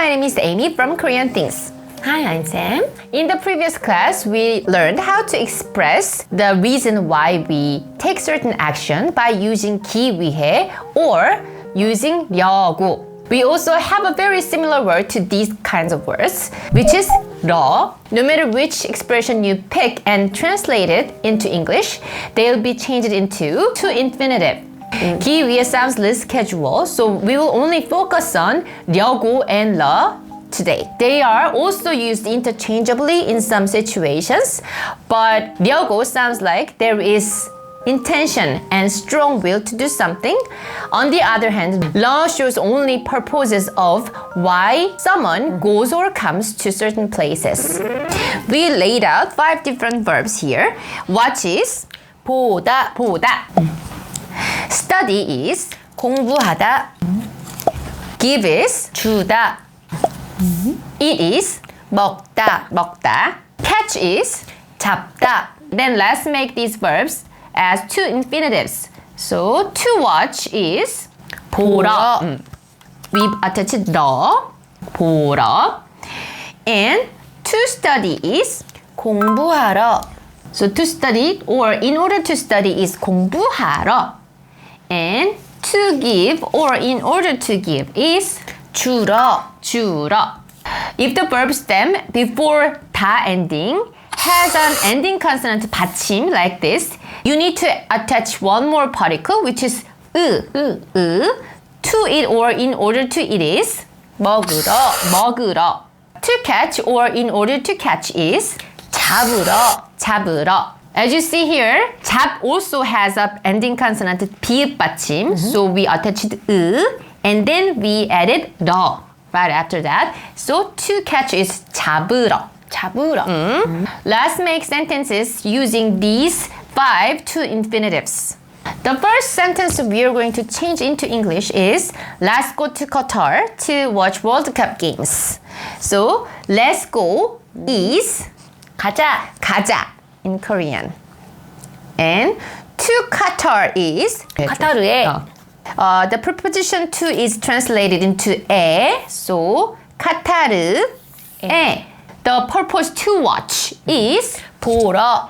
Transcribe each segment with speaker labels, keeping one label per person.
Speaker 1: my name is Amy from Korean Things.
Speaker 2: Hi, I'm Sam.
Speaker 1: In the previous class, we learned how to express the reason why we take certain action by using 기위해 or using 려고. We also have a very similar word to these kinds of words, which is 러. No matter which expression you pick and translate it into English, they'll be changed into to infinitive. 기위해 sounds less casual, so we will only focus on 려고 and 러 today. They are also used interchangeably in some situations, but 려고 sounds like there is intention and strong will to do something. On the other hand, 러 shows only purposes of why someone goes or comes to certain places. We laid out 5 different verbs here. Watch is
Speaker 2: 보다,
Speaker 1: study is
Speaker 2: 공부하다,
Speaker 1: give is
Speaker 2: 주다,
Speaker 1: eat is
Speaker 2: 먹다,
Speaker 1: catch is
Speaker 2: 잡다.
Speaker 1: Then let's make these verbs as 2 infinitives. So to watch is 보러. We've attached 러, 보러. And to study is
Speaker 2: 공부하러.
Speaker 1: so to study or in order to study is 공부하러. And to give or in order to give is
Speaker 2: 주러.
Speaker 1: If the verb stem before 다 ending has an ending consonant 받침 like this, you need to attach one more particle which is to it or in order to it is 먹으러. To catch or in order to catch is 잡으러. As you see here, 잡 also has an ending consonant 비읍 받침, so we attached and then we added 러 right after that. So to catch is 잡으러. Let's make sentences using these 5 to infinitives. The first sentence we are going to change into English is let's go to Qatar to watch World Cup games. So let's go is 가자 in Korean. And to Qatar is
Speaker 2: 카타르에
Speaker 1: the preposition to is translated into 에, so 카타르에. The purpose to watch is
Speaker 2: 보러.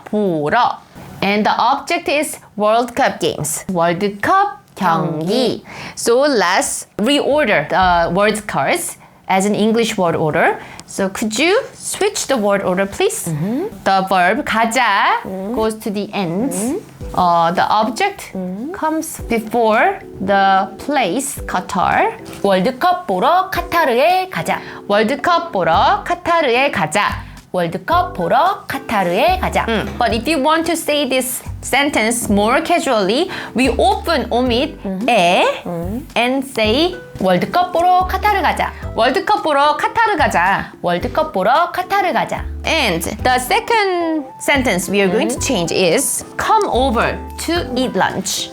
Speaker 1: and the object is World Cup games. 월드컵 경기. So let's reorder the word cards as an English word order. So could you switch the word order, please? The verb 가자 goes to the end. The object comes before the place Qatar.
Speaker 2: 월드컵 보러 카타르에 가자.
Speaker 1: 월드컵 보러 카타르에 가자.
Speaker 2: 월드컵 보러 카타르에 가자.
Speaker 1: But if you want to say this sentence more casually, we often omit 에 and say
Speaker 2: 월드컵 보러 카타르 가자.
Speaker 1: 월드컵 보러 카타르 가자.
Speaker 2: 월드컵 보러 카타르 가자.
Speaker 1: And the second sentence we are going to change is come over to eat lunch.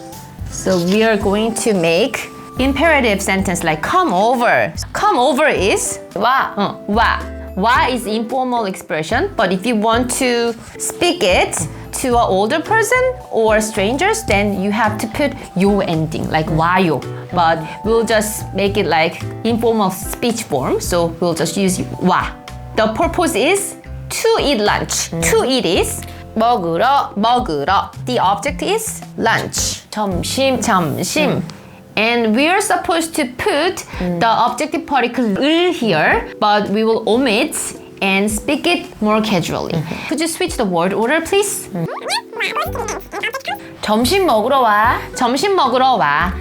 Speaker 1: So we are going to make imperative sentence like come over. Come over is
Speaker 2: 와.
Speaker 1: 와 is informal expression, but if you want to speak it to an older person or strangers, then you have to put 요 ending, like 와요. But we'll just make it like informal speech form, so we'll just use 와. The purpose is to eat lunch. To eat is
Speaker 2: 먹으러.
Speaker 1: The object is lunch.
Speaker 2: 점심.
Speaker 1: And we are supposed to put the objective particle 을 here, but we will omit and speak it more casually. Could you switch the word order, please?
Speaker 2: 점심 먹으러 와.
Speaker 1: 점심 먹으러 와.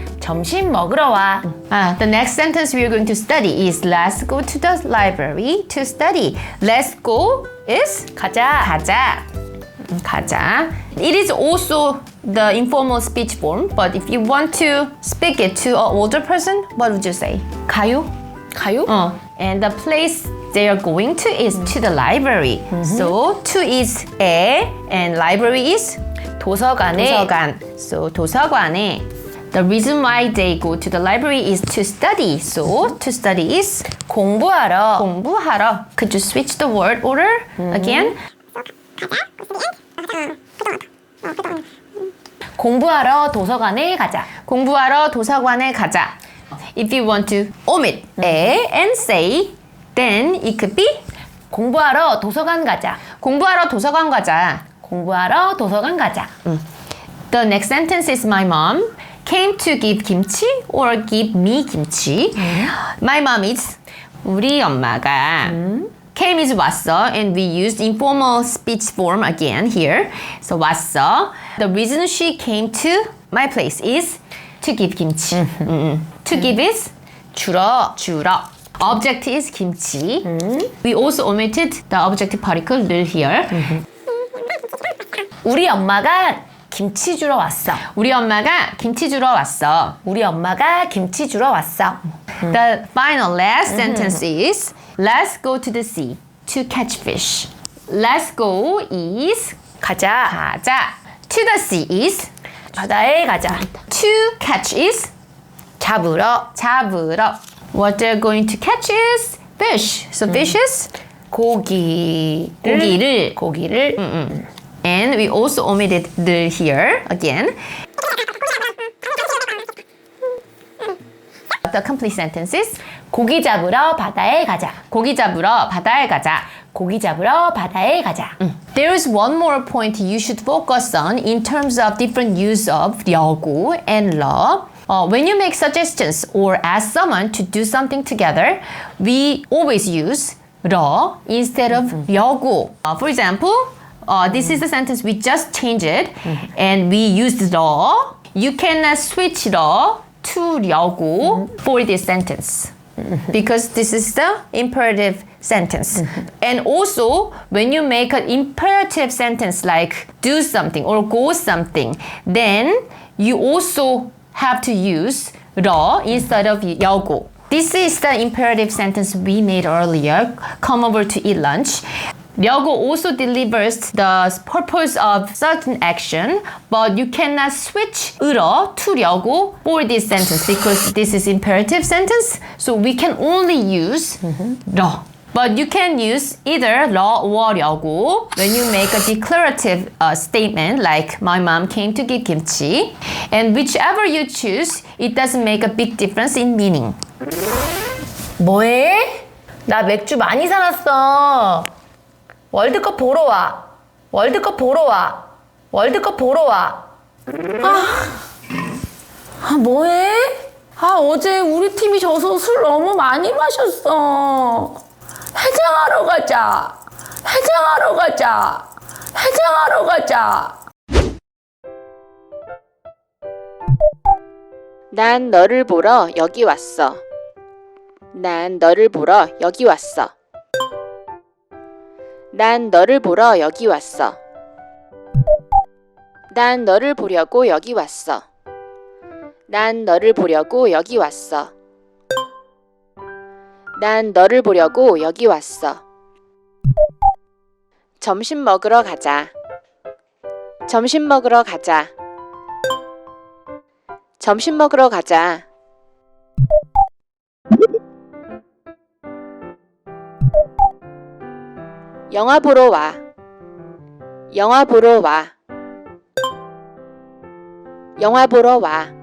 Speaker 2: 와.
Speaker 1: The next sentence we are going to study is let's go to the library to study. Let's go is 가자. It is also the informal speech form, but if you want to speak it to an older person, what would you say? 가요? And the place they are going to is to the library. So to is 에 and library is
Speaker 2: 도서관.
Speaker 1: So 도서관에. The reason why they go to the library is to study. So to study is
Speaker 2: 공부하러.
Speaker 1: Could you switch the word order again?
Speaker 2: 공부하러 도서관에 가자.
Speaker 1: 공부하러 도서관에 가자. If you want to omit 에 and say Then it could be
Speaker 2: 공부하러 도서관 가자.
Speaker 1: 공부하러 도서관 가자.
Speaker 2: 공부하러 도서관 가자.
Speaker 1: The next sentence is my mom came to give kimchi or give me kimchi. My mom is 우리 엄마가 came is 왔어 and we used informal speech form again here. So 왔어. The reason she came to my place is to give kimchi. To give is 주러. Object is kimchi. We also omitted the objective particle 를 here.
Speaker 2: 우리 엄마가 김치 주러 왔어.
Speaker 1: 우리 엄마가 김치 주러 왔어.
Speaker 2: 우리 엄마가 김치 주러 왔어.
Speaker 1: The final last sentence is let's go to the sea to catch fish. Let's go is
Speaker 2: 가자.
Speaker 1: To the sea is
Speaker 2: 바다에 가자.
Speaker 1: to catch is
Speaker 2: 잡으러.
Speaker 1: What they're going to catch is fish. So fish is
Speaker 2: 고기를.
Speaker 1: and we also omitted the here again. The complete sentence is
Speaker 2: 고기 잡으러 바다에 가자.
Speaker 1: 고기 잡으러 바다에 가자.
Speaker 2: 고기 잡으러 바다에 가자.
Speaker 1: There is one more point you should focus on in terms of different use of 려구 and 러. When you make suggestions or ask someone to do something together, we always use 러 instead of 려구. For example, this is the sentence we just changed it and we used 러. You cannot switch 러 to 려구 for this sentence. Because this is the imperative sentence. And also, when you make an imperative sentence like do something or go something, then you also have to use 러 instead of 려구. This is the imperative sentence we made earlier. Come over to eat lunch. 려구 also delivers the purpose of certain action, but you cannot switch 으러 to 려구 for this sentence because this is imperative sentence. So we can only use 러. But you can use either 러 or 려구 when you make a declarative statement like my mom came to give kimchi. And whichever you choose, it doesn't make a big difference in meaning.
Speaker 2: 뭐해? 나 맥주 많이 사놨어. 월드컵 보러 와. 뭐해? 어제 우리 팀이 져서 술 너무 많이 마셨어. 해장하러 가자.
Speaker 3: 난 너를 보러 여기 왔어. 난 너를 보러 여기 왔어. 난 너를 보러 여기 왔어. 난 너를 보려고 여기 왔어. 난 너를 보려고 여기 왔어. 난 너를 보려고 여기 왔어. 점심 먹으러 가자. 점심 먹으러 가자. 점심 먹으러 가자. 영화 보러 와. 영화 보러 와. 영화 보러 와.